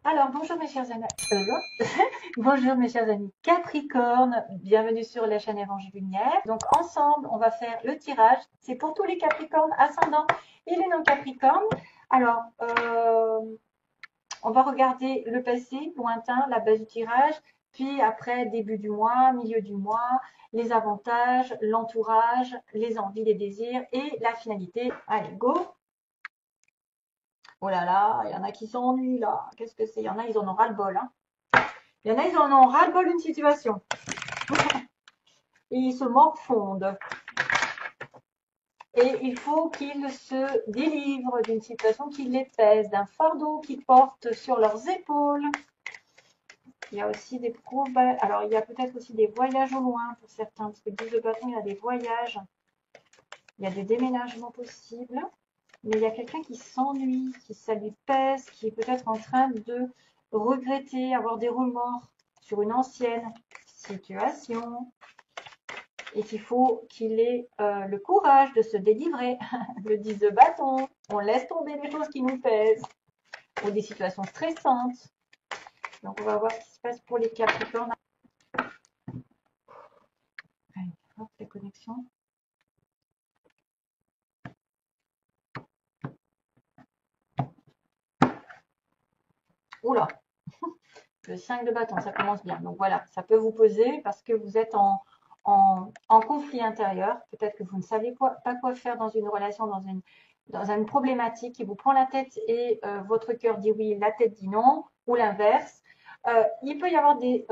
Alors, bonjour mes chers amis. Bonjour mes chers amis Capricorne. Bienvenue sur la chaîne Évangile Lumière. Donc, ensemble, on va faire le tirage. C'est pour tous les Capricornes ascendants et les non-Capricornes. Alors, on va regarder le passé, lointain, la base du tirage. Puis après, début du mois, milieu du mois, les avantages, l'entourage, les envies, les désirs et la finalité. Allez, go! Oh là là, il y en a qui s'ennuient là. Qu'est-ce que c'est? Il y en a, ils en ont ras-le-bol. Hein. Il y en a, ils en ont ras-le-bol d'une situation. Et ils se morfondent. Et il faut qu'ils se délivrent d'une situation qui les pèse, d'un fardeau qu'ils portent sur leurs épaules. Il y a aussi des problèmes. Alors, il y a peut-être aussi des voyages au loin pour certains, parce que 10 de bâton, il y a des voyages. Il y a des déménagements possibles. Mais il y a quelqu'un qui s'ennuie, qui ça lui pèse, qui est peut-être en train de regretter, avoir des remords sur une ancienne situation. Et qu'il faut qu'il ait le courage de se délivrer. Le 10 de bâton, on laisse tomber des choses qui nous pèsent ou des situations stressantes. Donc on va voir ce qui se passe pour les Capricornes. Allez, hop, la connexion. Oula, le 5 de bâton, ça commence bien. Donc voilà, ça peut vous poser parce que vous êtes en conflit intérieur. Peut-être que vous ne savez pas quoi faire dans une relation, dans une problématique qui vous prend la tête et votre cœur dit oui, la tête dit non, ou l'inverse. Il peut y avoir des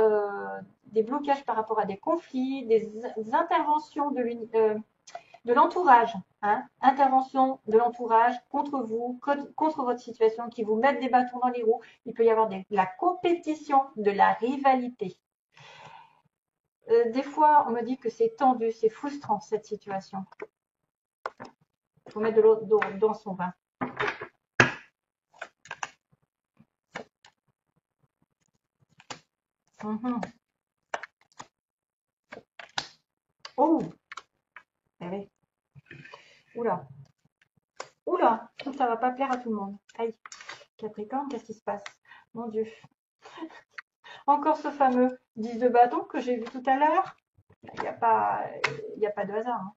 blocages par rapport à des conflits, des interventions de l'entourage, hein, intervention de l'entourage contre vous, contre votre situation, qui vous mettent des bâtons dans les roues. Il peut y avoir de la compétition, de la rivalité. Des fois, on me dit que c'est tendu, c'est frustrant cette situation. Il faut mettre de l'eau dans son vin. Oh, eh oui. Oula, oula, ça va pas plaire à tout le monde. Aïe, Capricorne, qu'est-ce qui se passe? Mon Dieu. Encore ce fameux 10 de bâton que j'ai vu tout à l'heure. Il n'y a pas de hasard. Hein.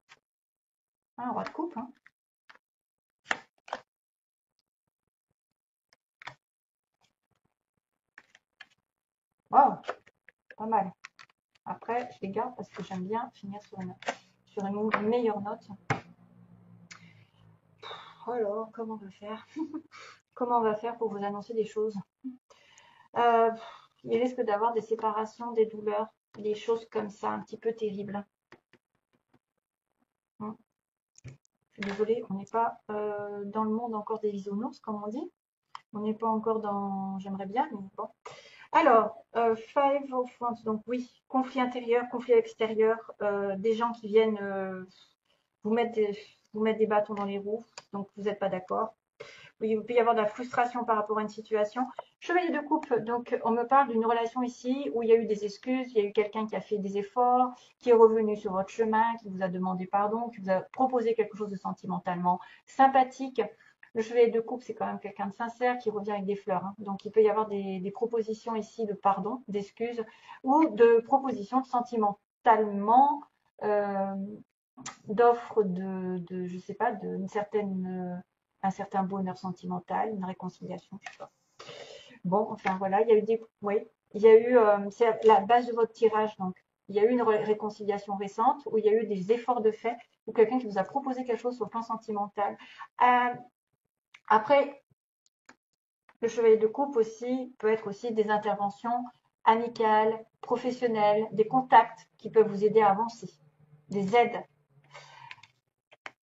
Un roi de coupe. Hein. Wow, pas mal. Après, je les garde parce que j'aime bien finir sur une meilleure note. Alors, comment on va faire? Comment on va faire pour vous annoncer des choses? Il risque d'avoir des séparations, des douleurs, des choses comme ça, un petit peu terribles. Je suis désolée, on n'est pas dans le monde encore des bisounours, comme on dit. On n'est pas encore dans... J'aimerais bien, mais bon. Alors, Five of Wands, donc oui, conflit intérieur, conflit extérieur, des gens qui viennent vous mettre des bâtons dans les roues, donc vous n'êtes pas d'accord. Oui, il peut y avoir de la frustration par rapport à une situation. Chevalier de coupe, donc on me parle d'une relation ici où il y a eu des excuses, il y a eu quelqu'un qui a fait des efforts, qui est revenu sur votre chemin, qui vous a demandé pardon, qui vous a proposé quelque chose de sentimentalement sympathique. Le chevalier de coupe, c'est quand même quelqu'un de sincère qui revient avec des fleurs. Hein. Donc il peut y avoir des propositions ici de pardon, d'excuses ou de propositions sentimentalement euh, d'offres je sais pas, un certain bonheur sentimental, une réconciliation, je sais pas. Bon, enfin voilà, il y a eu oui, il y a eu, c'est la base de votre tirage, donc il y a eu une réconciliation récente où il y a eu des efforts de fait, ou quelqu'un qui vous a proposé quelque chose sur le plan sentimental. Après, le chevalier de coupe aussi peut être aussi des interventions amicales, professionnelles, des contacts qui peuvent vous aider à avancer, des aides.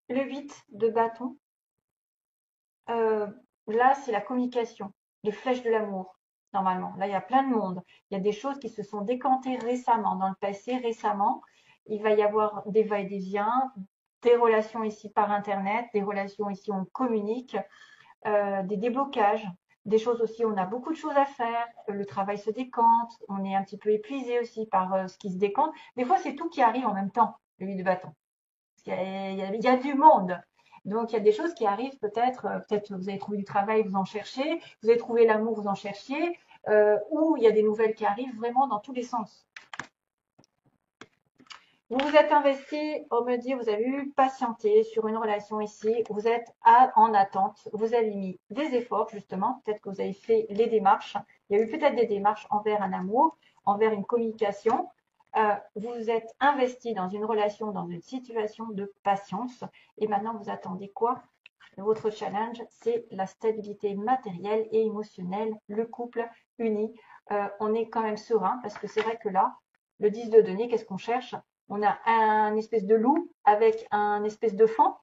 Le 8 de bâton, là, c'est la communication, les flèches de l'amour, normalement. Là, il y a plein de monde. Il y a des choses qui se sont décantées récemment, dans le passé, récemment. Il va y avoir des va-et-vient, des relations ici par Internet, des relations ici où on communique, des déblocages, des choses aussi, on a beaucoup de choses à faire, le travail se décante, on est un petit peu épuisé aussi par ce qui se décante. Des fois, c'est tout qui arrive en même temps, le 8 de bâton. Il y a du monde. Donc, il y a des choses qui arrivent peut-être vous avez trouvé du travail, vous en cherchez, vous avez trouvé l'amour, vous en cherchiez, ou il y a des nouvelles qui arrivent vraiment dans tous les sens. Vous vous êtes investi, on me dit, vous avez eu patienté sur une relation ici, vous êtes en attente, vous avez mis des efforts justement, peut-être que vous avez fait les démarches, il y a eu peut-être des démarches envers un amour, envers une communication, vous vous êtes investi dans une relation, dans une situation de patience, et maintenant vous attendez quoi? Votre challenge, c'est la stabilité matérielle et émotionnelle, le couple uni. On est quand même serein parce que c'est vrai que là, le 10 de denier, qu'est-ce qu'on cherche? On a un espèce de loup avec un espèce de fan,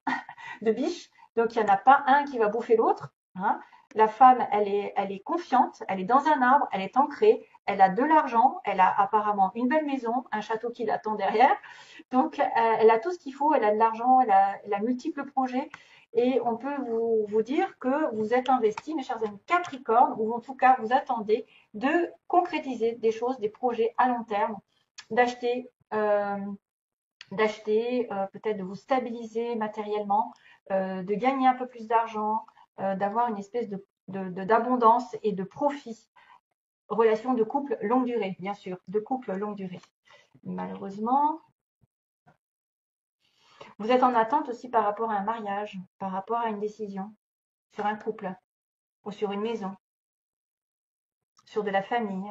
de biche. Donc, il n'y en a pas un qui va bouffer l'autre. Hein. La femme, elle est confiante, elle est dans un arbre, elle est ancrée, elle a de l'argent, elle a apparemment une belle maison, un château qui l'attend derrière. Donc, elle a tout ce qu'il faut, elle a de l'argent, elle a multiples projets. Et on peut vous dire que vous êtes investi, mes chers amis Capricorne, ou en tout cas, vous attendez de concrétiser des choses, des projets à long terme, d'acheter, peut-être de vous stabiliser matériellement, de gagner un peu plus d'argent, d'avoir une espèce d'abondance et de profit. Relation de couple longue durée, bien sûr, de couple longue durée. Malheureusement, vous êtes en attente aussi par rapport à un mariage, par rapport à une décision, sur un couple ou sur une maison, sur de la famille.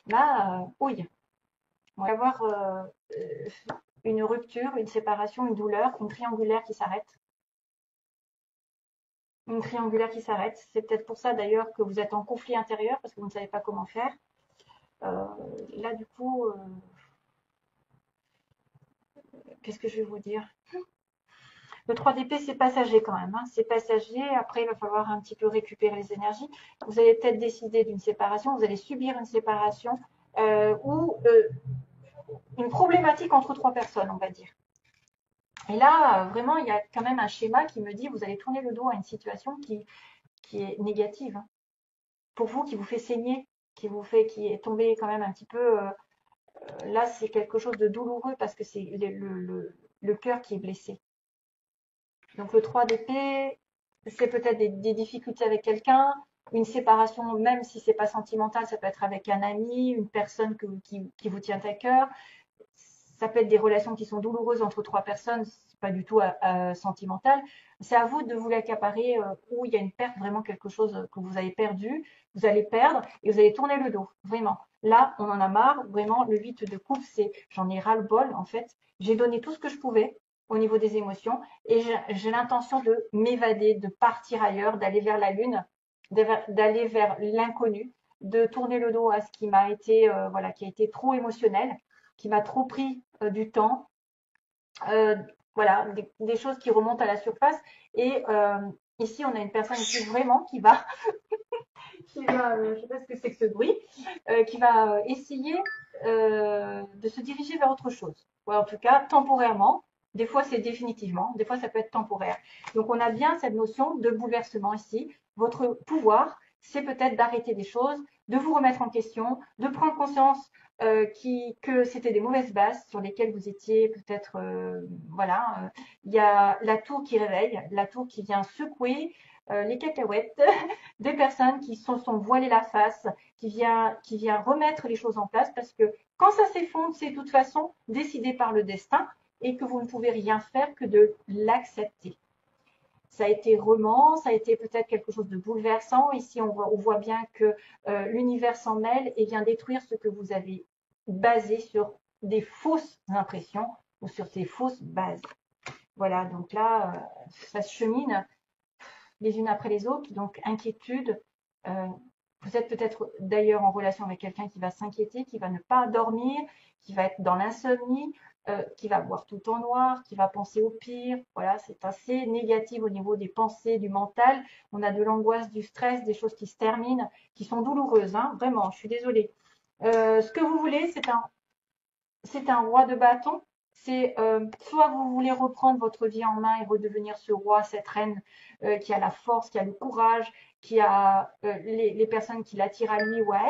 Là, oui, on va avoir une rupture, une séparation, une douleur, une triangulaire qui s'arrête. Une triangulaire qui s'arrête. C'est peut-être pour ça d'ailleurs que vous êtes en conflit intérieur parce que vous ne savez pas comment faire. Là, du coup, qu'est-ce que je vais vous dire? Le 3 d'épée, c'est passager quand même. Hein. C'est passager. Après, il va falloir un petit peu récupérer les énergies. Vous allez peut-être décider d'une séparation. Vous allez subir une séparation ou une problématique entre trois personnes, on va dire. Et là, vraiment, il y a quand même un schéma qui me dit vous allez tourner le dos à une situation qui est négative. Hein. Pour vous, qui vous fait saigner, qui est tombé quand même un petit peu. Là, c'est quelque chose de douloureux parce que c'est le cœur qui est blessé. Donc le 3 d'épée, c'est peut-être des difficultés avec quelqu'un, une séparation, même si c'est pas sentimental, ça peut être avec un ami, une personne qui vous tient à cœur. Ça peut être des relations qui sont douloureuses entre trois personnes, c'est pas du tout sentimental. C'est à vous de vous l'accaparer où il y a une perte, vraiment quelque chose que vous avez perdu, vous allez perdre et vous allez tourner le dos, vraiment. Là, on en a marre, vraiment, le 8 de coupe, c'est j'en ai ras-le-bol en fait. J'ai donné tout ce que je pouvais au niveau des émotions et j'ai l'intention de m'évader, de partir ailleurs, d'aller vers la lune, d'aller vers l'inconnu, de tourner le dos à ce qui m'a été, voilà, qui a été trop émotionnel, qui m'a trop pris du temps. Voilà, des choses qui remontent à la surface. Et ici, on a une personne ici vraiment je sais pas ce que c'est que ce bruit, qui va essayer de se diriger vers autre chose. Ou en tout cas, temporairement. Des fois, c'est définitivement. Des fois, ça peut être temporaire. Donc, on a bien cette notion de bouleversement ici. Votre pouvoir, c'est peut-être d'arrêter des choses, de vous remettre en question, de prendre conscience que c'était des mauvaises bases sur lesquelles vous étiez peut-être, voilà. Il y a la tour qui réveille, la tour qui vient secouer les cacahuètes des personnes qui se sont voilées la face, qui vient remettre les choses en place parce que quand ça s'effondre, c'est de toute façon décidé par le destin et que vous ne pouvez rien faire que de l'accepter. Ça a été roman, ça a été peut-être quelque chose de bouleversant. Ici, on voit bien que l'univers s'en mêle et vient détruire ce que vous avez basé sur des fausses impressions ou sur des fausses bases. Voilà, donc là, ça se chemine les unes après les autres. Donc, inquiétude. Euh, vous êtes peut-être d'ailleurs en relation avec quelqu'un qui va s'inquiéter, qui va ne pas dormir, qui va être dans l'insomnie, qui va voir tout en noir, qui va penser au pire. Voilà, c'est assez négatif au niveau des pensées, du mental. On a de l'angoisse, du stress, des choses qui se terminent, qui sont douloureuses. Hein, vraiment, je suis désolée. Ce que vous voulez, c'est un roi de bâton. C'est soit vous voulez reprendre votre vie en main et redevenir ce roi, cette reine qui a la force, qui a le courage, qui a les personnes qui l'attirent à lui ou à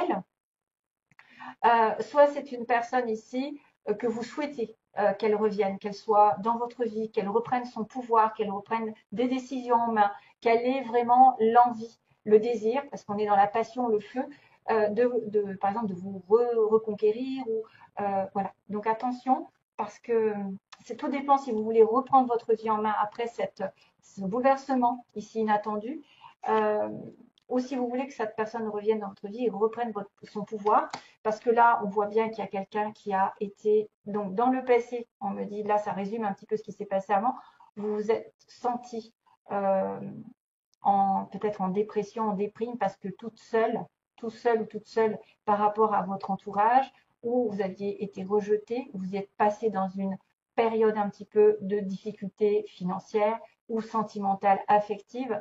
elle. Soit c'est une personne ici que vous souhaitez qu'elle revienne, qu'elle soit dans votre vie, qu'elle reprenne son pouvoir, qu'elle reprenne des décisions en main, qu'elle ait vraiment l'envie, le désir, parce qu'on est dans la passion, le feu, par exemple, de vous reconquérir. Voilà. Donc attention, parce que tout dépend si vous voulez reprendre votre vie en main après ce bouleversement ici inattendu, euh, ou si vous voulez que cette personne revienne dans votre vie et reprenne son pouvoir, parce que là, on voit bien qu'il y a quelqu'un qui a été, donc dans le passé, on me dit, là, ça résume un petit peu ce qui s'est passé avant, vous vous êtes senti euh, peut-être en dépression, en déprime, parce que tout seul ou toute seule par rapport à votre entourage, où vous aviez été rejeté, vous êtes passé dans une période un petit peu de difficulté financière ou sentimentale, affective.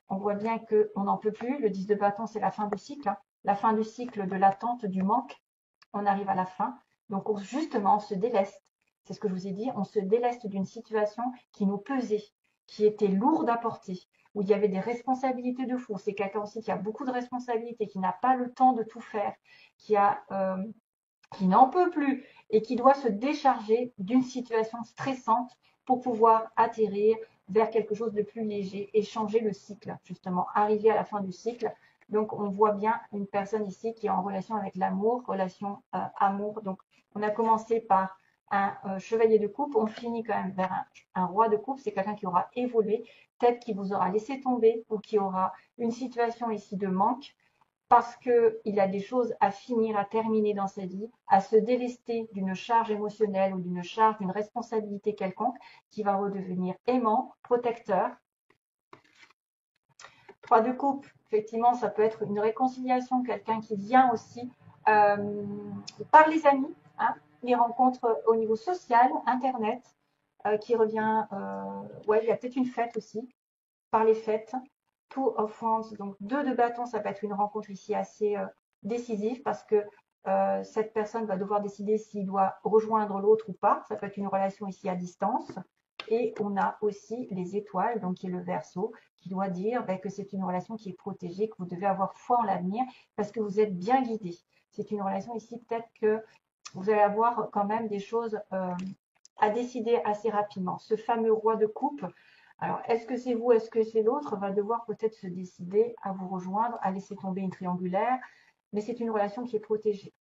On voit bien qu'on n'en peut plus. Le 10 de bâton, c'est la fin du cycle, hein. La fin du cycle de l'attente, du manque. On arrive à la fin. Donc, justement, on se déleste. C'est ce que je vous ai dit. On se déleste d'une situation qui nous pesait, qui était lourde à porter, où il y avait des responsabilités de fou. C'est quelqu'un aussi qui a beaucoup de responsabilités, qui n'a pas le temps de tout faire, qui n'en peut plus et qui doit se décharger d'une situation stressante pour pouvoir atterrir vers quelque chose de plus léger et changer le cycle, justement, arriver à la fin du cycle. Donc, on voit bien une personne ici qui est en relation avec l'amour, relation amour. Donc, on a commencé par un chevalier de coupe, on finit quand même vers un roi de coupe. C'est quelqu'un qui aura évolué, peut-être qui vous aura laissé tomber ou qui aura une situation ici de manque, parce qu'il a des choses à finir, à terminer dans sa vie, à se délester d'une charge émotionnelle ou d'une charge, d'une responsabilité quelconque, qui va redevenir aimant, protecteur. 3 de coupe, effectivement, ça peut être une réconciliation, quelqu'un qui vient aussi par les amis, hein, les rencontres au niveau social, Internet, qui revient, ouais, il y a peut-être une fête aussi, par les fêtes. Two of Wands, donc 2 de bâton, ça peut être une rencontre ici assez décisive, parce que cette personne va devoir décider s'il doit rejoindre l'autre ou pas. Ça peut être une relation ici à distance. Et on a aussi les étoiles, donc qui est le Verseau, qui doit dire que c'est une relation qui est protégée, que vous devez avoir foi en l'avenir parce que vous êtes bien guidé. C'est une relation ici, peut-être que vous allez avoir quand même des choses à décider assez rapidement. Ce fameux roi de coupe, alors est-ce que c'est vous, est-ce que c'est l'autre, va devoir peut-être se décider à vous rejoindre, à laisser tomber une triangulaire, mais c'est une relation qui est protégée.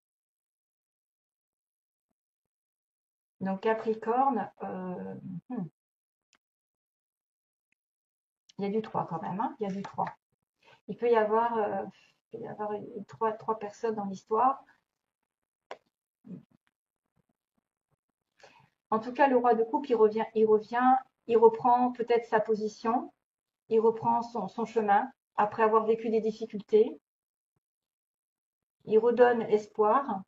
Donc Capricorne, il y a du 3 quand même, hein, il y a du 3. Il peut y avoir, trois personnes dans l'histoire. En tout cas, le roi de coupe, il reprend peut-être sa position, il reprend son chemin après avoir vécu des difficultés. Il redonne espoir,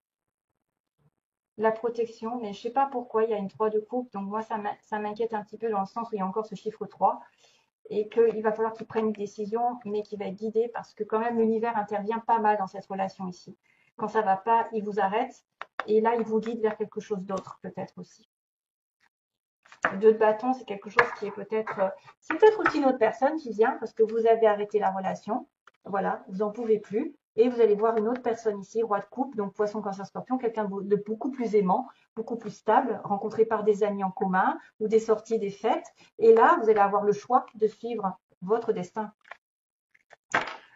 la protection, mais je ne sais pas pourquoi il y a une 3 de coupe, donc moi ça m'inquiète un petit peu dans le sens où il y a encore ce chiffre 3 et qu'il va falloir qu'il prenne une décision, mais qu'il va être guidé parce que quand même l'univers intervient pas mal dans cette relation ici. Quand ça ne va pas, il vous arrête et là il vous guide vers quelque chose d'autre peut-être aussi. 2 de bâton, c'est quelque chose qui est c'est peut-être aussi une autre personne qui vient parce que vous avez arrêté la relation, voilà, vous n'en pouvez plus, et vous allez voir une autre personne ici, roi de coupe, donc poisson, cancer, scorpion, quelqu'un de beaucoup plus aimant, beaucoup plus stable, rencontré par des amis en commun ou des sorties, des fêtes, et là, vous allez avoir le choix de suivre votre destin.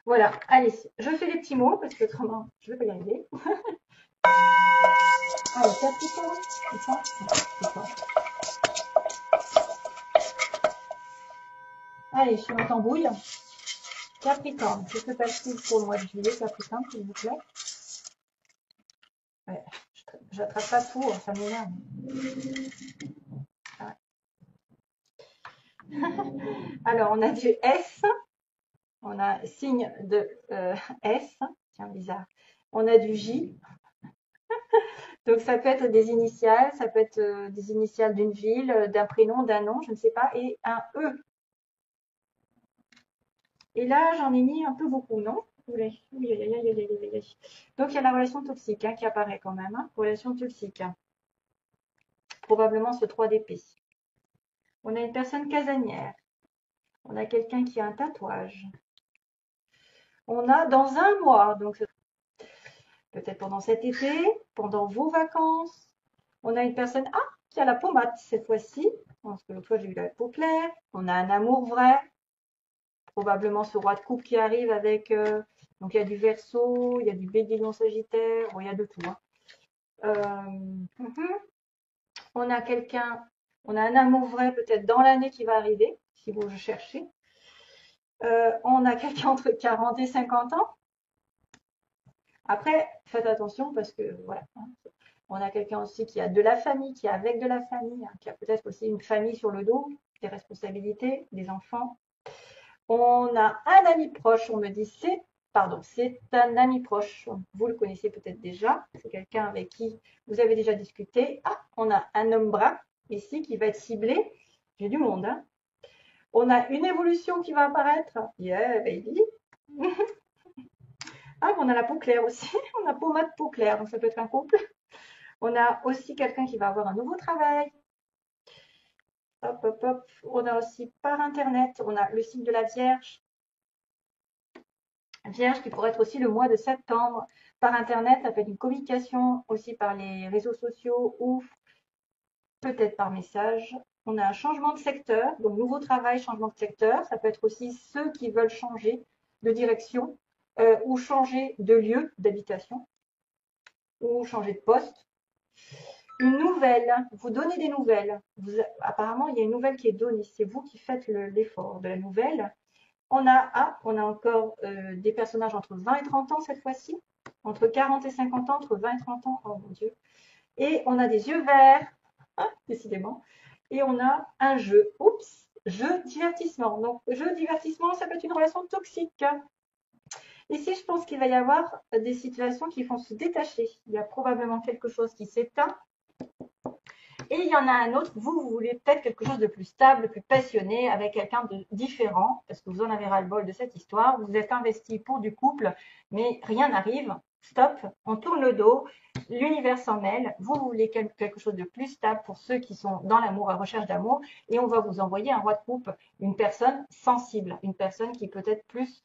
Voilà, allez, je fais des petits mots parce que autrement, je ne vais pas y arriver. Allez, Capricorne, c'est ça, c'est ça. Allez, je suis en tambouille. Capricorne, que se passe-t-il pour le mois de juillet, Capricorne, s'il vous plaît? Ouais, j'attrape pas tout, ça m'énerve. Ouais. Alors, on a du S, on a signe de S, tiens, bizarre. On a du J, donc ça peut être des initiales, ça peut être des initiales d'une ville, d'un prénom, d'un nom, je ne sais pas, et un E. Et là, j'en ai mis un peu beaucoup, non? Oui, oui, oui. Donc, il y a la relation toxique qui apparaît quand même. Hein. Relation toxique. Probablement ce 3 d'épée. On a une personne casanière. On a quelqu'un qui a un tatouage. On a dans un mois, donc peut-être pendant cet été, pendant vos vacances. On a une personne. Ah, qui a la peau mate cette fois-ci. Parce que l'autre fois, j'ai eu la peau claire. On a un amour vrai. Probablement ce roi de coupe qui arrive avec... donc, il y a du Verseau, il y a du Bélier dans Sagittaire. Bon, il y a de tout. Hein. On a quelqu'un... On a un amour vrai peut-être dans l'année qui va arriver, si vous cherchez. On a quelqu'un entre 40 et 50 ans. Après, faites attention parce que voilà, hein, on a quelqu'un aussi qui a de la famille, qui est avec de la famille, hein, qui a peut-être aussi une famille sur le dos, des responsabilités, des enfants. On a un ami proche, on me dit c'est un ami proche. Vous le connaissez peut-être déjà, c'est quelqu'un avec qui vous avez déjà discuté. Ah, on a un homme brun ici qui va être ciblé. J'ai du monde, hein. On a une évolution qui va apparaître. Yeah, baby. Ah, on a la peau claire aussi. On a peau mate, peau claire, donc ça peut être un couple. On a aussi quelqu'un qui va avoir un nouveau travail. Hop, hop, hop. On a aussi par Internet, on a le signe de la Vierge. Vierge qui pourrait être aussi le mois de septembre. Par Internet, ça peut être une communication aussi par les réseaux sociaux ou peut-être par message. On a un changement de secteur, donc nouveau travail, changement de secteur. Ça peut être aussi ceux qui veulent changer de direction ou changer de lieu d'habitation ou changer de poste. Une nouvelle, vous donnez des nouvelles. Apparemment, il y a une nouvelle qui est donnée. C'est vous qui faites l'effort de la nouvelle. On a encore des personnages entre 20 et 30 ans cette fois-ci. Entre 40 et 50 ans, entre 20 et 30 ans. Oh mon Dieu. Et on a des yeux verts, hein, décidément. Et on a un jeu. Oups, jeu divertissement. Donc, jeu divertissement, ça peut être une relation toxique. Ici, je pense qu'il va y avoir des situations qui vont se détacher. Il y a probablement quelque chose qui s'éteint. Et il y en a un autre, vous voulez peut-être quelque chose de plus stable, de plus passionné, avec quelqu'un de différent, parce que vous en avez ras-le-bol de cette histoire. Vous êtes investi pour du couple, mais rien n'arrive. Stop, on tourne le dos, l'univers s'en mêle. Vous voulez quelque chose de plus stable pour ceux qui sont dans l'amour, à recherche d'amour, et on va vous envoyer un roi de coupe, une personne sensible, une personne qui peut être plus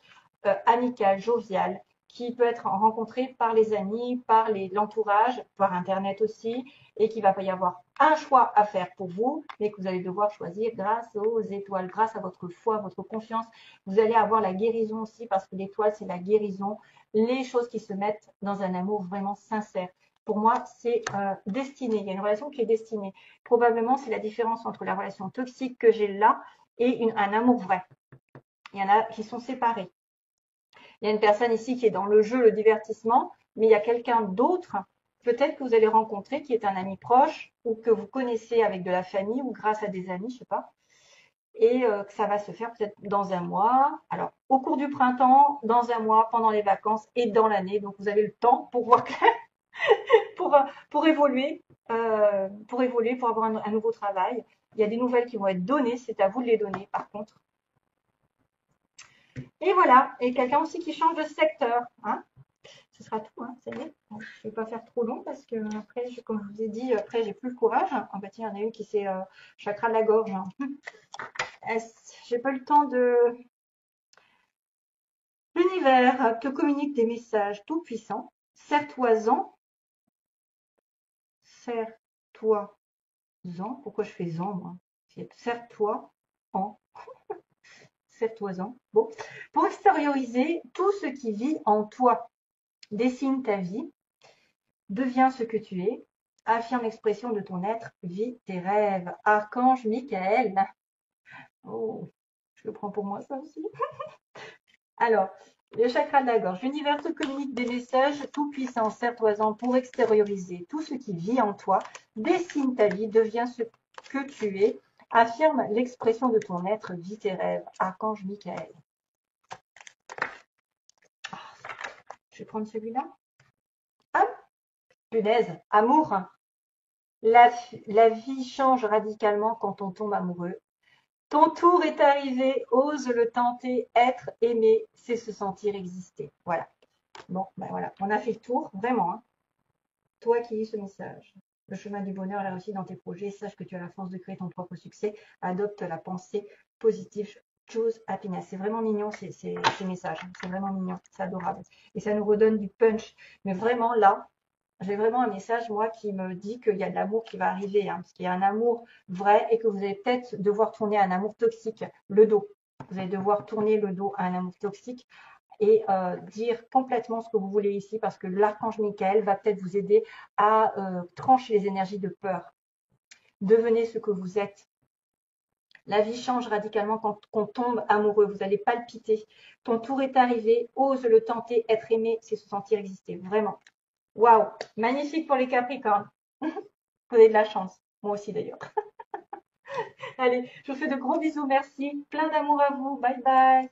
amicale, joviale, qui peut être rencontrée par les amis, par l'entourage, par Internet aussi, et qu'il va pas y avoir un choix à faire pour vous, mais que vous allez devoir choisir grâce aux étoiles, grâce à votre foi, votre confiance. Vous allez avoir la guérison aussi, parce que l'étoile, c'est la guérison, les choses qui se mettent dans un amour vraiment sincère. Pour moi, c'est destiné. Il y a une relation qui est destinée. Probablement, c'est la différence entre la relation toxique que j'ai là et un amour vrai. Il y en a qui sont séparés. Il y a une personne ici qui est dans le jeu, le divertissement, mais il y a quelqu'un d'autre, peut-être que vous allez rencontrer, qui est un ami proche ou que vous connaissez avec de la famille ou grâce à des amis, je ne sais pas, et que ça va se faire peut-être dans un mois. Alors, au cours du printemps, dans un mois, pendant les vacances et dans l'année. Donc, vous avez le temps pour voir clair, pour évoluer, pour avoir un nouveau travail. Il y a des nouvelles qui vont être données, c'est à vous de les donner par contre. Et voilà, et quelqu'un aussi qui change de secteur. Hein. Ce sera tout, hein, ça y est. Je ne vais pas faire trop long parce que après, comme je vous ai dit, après j'ai plus le courage. Ah bah tiens, il y en a une qui s'est chakra de la gorge. Hein. J'ai pas eu le temps de. L'univers te communique des messages tout puissants. Serre-toi-en. Serre-toi-en. Pourquoi je fais en moi? Serre-toi en. Serre-toi-en. Bon. Pour extérioriser tout ce qui vit en toi. Dessine ta vie. Deviens ce que tu es. Affirme l'expression de ton être. Vis tes rêves. Archange Michael. Oh, je le prends pour moi ça aussi. Alors, le chakra de la gorge. L'univers te communique des messages tout puissants. Serre-toi-en pour extérioriser tout ce qui vit en toi. Dessine ta vie. Deviens ce que tu es. Affirme l'expression de ton être. Vis tes rêves. Archange Michael. Je vais prendre celui-là. Ah, punaise. Amour. La vie change radicalement quand on tombe amoureux. Ton tour est arrivé, ose le tenter, être aimé, c'est se sentir exister. Voilà. Bon, ben voilà, on a fait le tour, vraiment. Hein. Toi qui lis ce message, le chemin du bonheur et la réussite dans tes projets, sache que tu as la force de créer ton propre succès. Adopte la pensée positive. Choose happiness. C'est vraiment mignon ces messages. C'est vraiment mignon, c'est adorable. Et ça nous redonne du punch. Mais vraiment là, j'ai vraiment un message, moi, qui me dit qu'il y a de l'amour qui va arriver, hein, parce qu'il y a un amour vrai et que vous allez peut-être devoir tourner à un amour toxique, le dos. Vous allez devoir tourner le dos à un amour toxique et dire complètement ce que vous voulez ici, parce que l'archange Michael va peut-être vous aider à trancher les énergies de peur. Devenez ce que vous êtes. La vie change radicalement quand on tombe amoureux. Vous allez palpiter. Ton tour est arrivé. Ose le tenter. Être aimé, c'est se sentir exister. Vraiment. Waouh. Magnifique pour les Capricornes. Vous avez de la chance. Moi aussi d'ailleurs. Allez, je vous fais de gros bisous. Merci. Plein d'amour à vous. Bye bye.